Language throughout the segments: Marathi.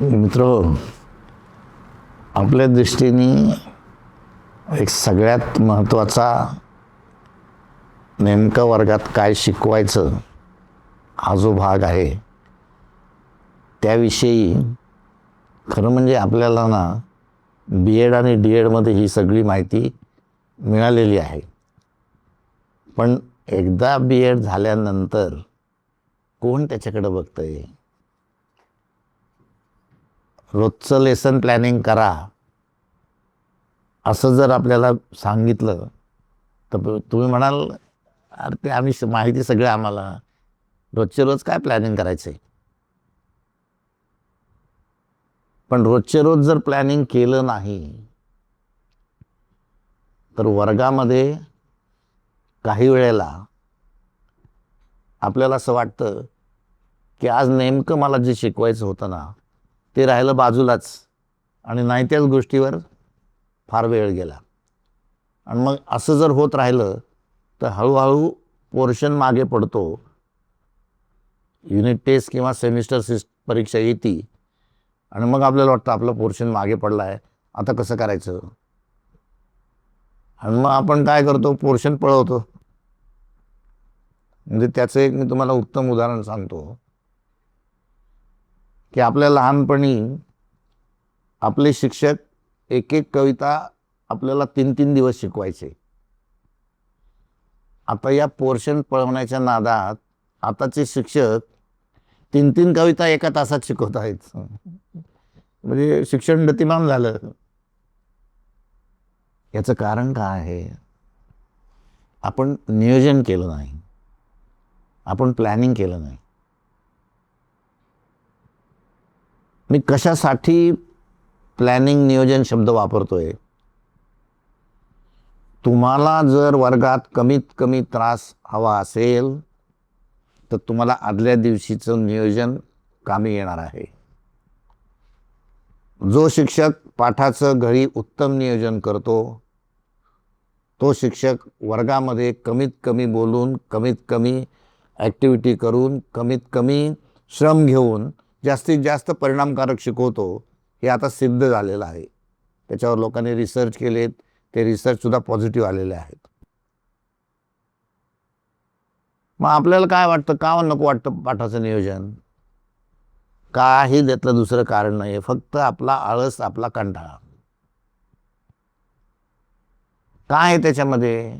मित्र, आपल्या दृष्टीने एक सगळ्यात महत्त्वाचा नेमका वर्गात काय शिकवायचं हा जो भाग आहे त्याविषयी खरं म्हणजे आपल्याला ना BEd आणि DEdमध्ये ही सगळी माहिती मिळालेली आहे. पण एकदा BEd झाल्यानंतर कोण त्याच्याकडे बघतंय? रोजचं लेसन प्लॅनिंग करा असं जर आपल्याला सांगितलं तर तुम्ही म्हणाल, अरे ते आम्ही माहिती सगळं आम्हाला, रोजचे रोज काय प्लॅनिंग करायचंय? पण रोजचे रोज जर प्लॅनिंग केलं नाही तर वर्गामध्ये काही वेळेला आपल्याला असं वाटतं की आज नेमकं मला जे शिकवायचं होतं ना ते राहिलं बाजूलाच आणि नाही त्याच गोष्टीवर फार वेळ गेला. आणि मग असं जर होत राहिलं तर हळूहळू पोर्शन मागे पडतो. युनिट टेस्ट किंवा सेमिस्टर परीक्षा येते आणि मग आपल्याला वाटतं आपलं पोर्शन मागे पडला आहे, आता कसं करायचं? आणि मग आपण काय करतो, पोर्शन पळवतो. म्हणजे त्याचं एक मी तुम्हाला उत्तम उदाहरण सांगतो की आपल्या लहानपणी आपले शिक्षक एक एक कविता आपल्याला 3-3 दिवस शिकवायचे. आता या पोर्शन पळवण्याच्या नादात आताचे शिक्षक 3-3 कविता एका तासात शिकवत आहेत. म्हणजे शिक्षण गतिमान झालं. याचं कारण काय आहे? आपण नियोजन केलं नाही, आपण प्लॅनिंग केलं नाही. मी कशासाठी प्लॅनिंग नियोजन शब्द वापरतोय? तुम्हाला जर वर्गात कमीत कमी त्रास हवा असेल तर तुम्हाला आदल्या दिवशीचं नियोजन कामी येणार आहे. जो शिक्षक पाठाचं घरी उत्तम नियोजन करतो तो शिक्षक वर्गामध्ये कमीत कमी बोलून, कमीत कमी ॲक्टिव्हिटी करून, कमीत कमी श्रम घेऊन जास्तीत जास्त परिणामकारक शिकवतो. हे आता सिद्ध झालेलं आहे. त्याच्यावर लोकांनी रिसर्च केलेत, ते रिसर्चसुद्धा पॉझिटिव्ह आलेले आहेत. मग आपल्याला काय वाटतं, का नको वाटतं पाठाचं नियोजन? काही त्यातलं दुसरं कारण नाही, फक्त आपला आळस, आपला कंटाळा. काय आहे त्याच्यामध्ये?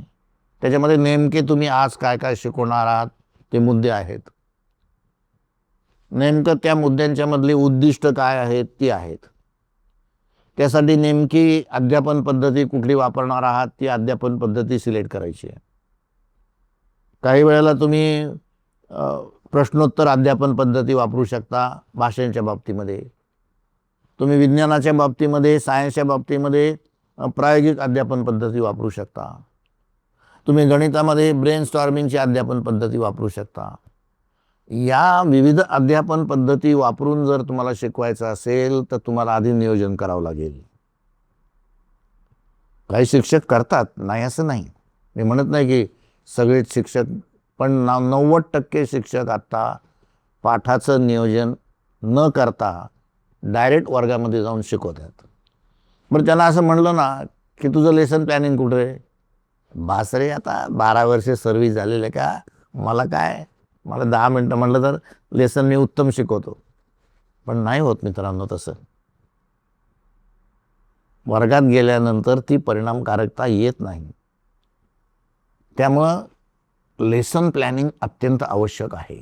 त्याच्यामध्ये नेमके तुम्ही आज काय काय शिकवणार आहात ते मुद्दे आहेत. नेमकं त्या मुद्द्यांच्या मधली उद्दिष्ट काय आहेत ती आहेत. त्यासाठी नेमकी अध्यापन पद्धती कुठली वापरणार आहात ती अध्यापन पद्धती सिलेक्ट करायची आहे. काही वेळेला तुम्ही प्रश्नोत्तर अध्यापन पद्धती वापरू शकता भाषांच्या बाबतीमध्ये. तुम्ही विज्ञानाच्या बाबतीमध्ये, सायन्सच्या बाबतीमध्ये प्रायोगिक अध्यापन पद्धती वापरू शकता. तुम्ही गणितामध्ये ब्रेन स्टॉर्मिंगची अध्यापन पद्धती वापरू शकता. या विविध अध्यापन पद्धती वापरून जर तुम्हाला शिकवायचं असेल तर तुम्हाला आधी नियोजन करावं लागेल. काही शिक्षक करतात, नाही असं नाही, मी म्हणत नाही की सगळेच शिक्षक, पण 90% शिक्षक आता पाठाचं नियोजन न करता डायरेक्ट वर्गामध्ये जाऊन शिकवतात. बरं, त्यांना असं म्हणलं ना की तुझं लेसन प्लॅनिंग कुठं आहे? बास रे, आता 12 वर्षे सर्व्हिस झालेलं आहे का, मला काय, मला 10 मिनटं म्हणलं तर लेसन मी उत्तम शिकवतो. पण नाही होत मित्रांनो तसं. वर्गात गेल्यानंतर ती परिणामकारकता येत नाही. त्यामुळं लेसन प्लॅनिंग अत्यंत आवश्यक आहे.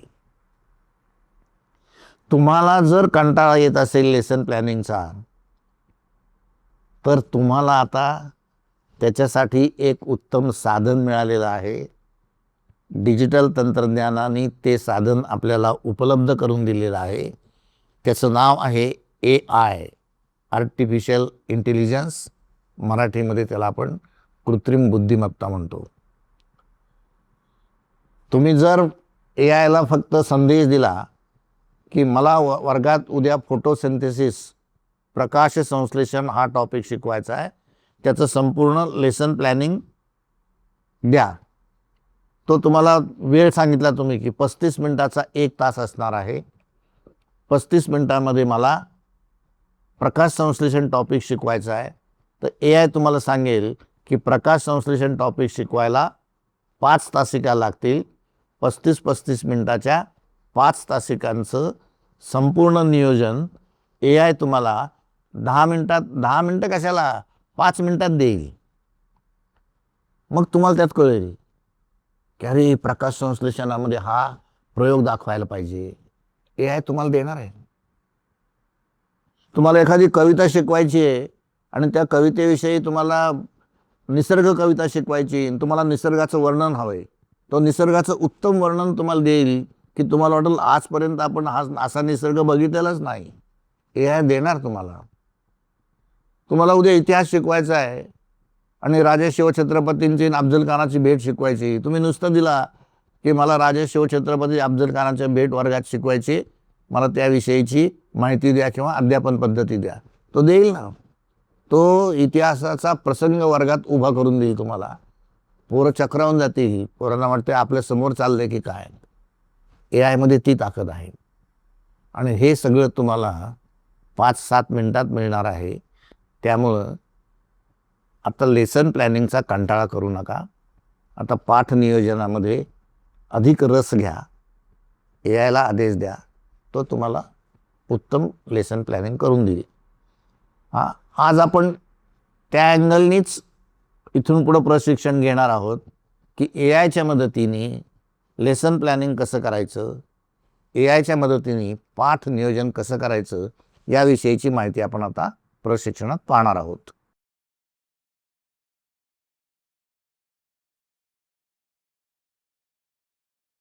तुम्हाला जर कंटाळा येत असेल लेसन प्लॅनिंगचा तर तुम्हाला आता त्याच्यासाठी एक उत्तम साधन मिळालेलं आहे. डिजिटल तंत्रज्ञानाने ते साधन आपल्याला उपलब्ध करून दिलेलं आहे. त्याचं नाव आहे AI, आर्टिफिशियल इंटेलिजन्स. मराठीमध्ये त्याला आपण कृत्रिम बुद्धिमत्ता म्हणतो. तुम्ही जर AIला फक्त संदेश दिला की मला वर्गात उद्या फोटोसिंथेसिस, प्रकाश संश्लेषण हा टॉपिक शिकवायचा आहे, त्याचं संपूर्ण लेसन प्लॅनिंग द्या, तो तुम्हाला वेळ सांगितला तुम्ही की 35 मिनिटाचा 1 तास असणार आहे, 35 मिनिटांमध्ये मला प्रकाश संश्लेषण टॉपिक शिकवायचा आहे, तर AI तुम्हाला सांगेल की प्रकाश संश्लेषण टॉपिक शिकवायला 5 तासिका लागतील. 35-35 मिनिटाच्या 5 तासिकांचं संपूर्ण नियोजन AI तुम्हाला 10 मिनिटात, 10 मिनिटं कशाला 5 मिनिटात देईल. मग तुम्हाला त्यात कळेल की अरे प्रकाश संश्लेषणामध्ये हा प्रयोग दाखवायला पाहिजे. AI तुम्हाला देणार आहे. तुम्हाला एखादी कविता शिकवायची आहे आणि त्या कवितेविषयी तुम्हाला निसर्ग कविता शिकवायची, तुम्हाला निसर्गाचं वर्णन हवंय, तो निसर्गाचं उत्तम वर्णन तुम्हाला देईल की तुम्हाला वाटेल आजपर्यंत आपण असा निसर्ग बघितलेलाच नाही. AI देणार तुम्हाला. तुम्हाला उद्या इतिहास शिकवायचा आहे आणि राजे शिवछत्रपतींची अफजल खानाची भेट शिकवायची, तुम्ही नुसतं दिला की मला राजे शिवछत्रपती अफजल खानाच्या भेट वर्गात शिकवायची, मला त्याविषयीची माहिती द्या किंवा अध्यापन पद्धती द्या, तो देईल ना. तो इतिहासाचा प्रसंग वर्गात उभा करून देईल तुम्हाला. पोरं चक्रावून जातील, पोरांना वाटते आपल्या समोर चाललंय की काय. AI मध्ये ती ताकद आहे आणि हे सगळं तुम्हाला 5-7 मिनिटात मिळणार आहे. त्यामुळं आता लेसन प्लॅनिंगचा कंटाळा करू नका. आता पाठ नियोजनामध्ये अधिक रस घ्या. AI ला आदेश द्या, तो तुम्हाला उत्तम लेसन प्लॅनिंग करून देईल. आज आपण त्या अँगलनीच इथून पुढं प्रशिक्षण घेणार आहोत की AIच्या मदतीने लेसन प्लॅनिंग कसं करायचं, AIच्या मदतीने पाठ नियोजन कसं करायचं, याविषयीची माहिती आपण आता प्रशिक्षणात पाहणार आहोत.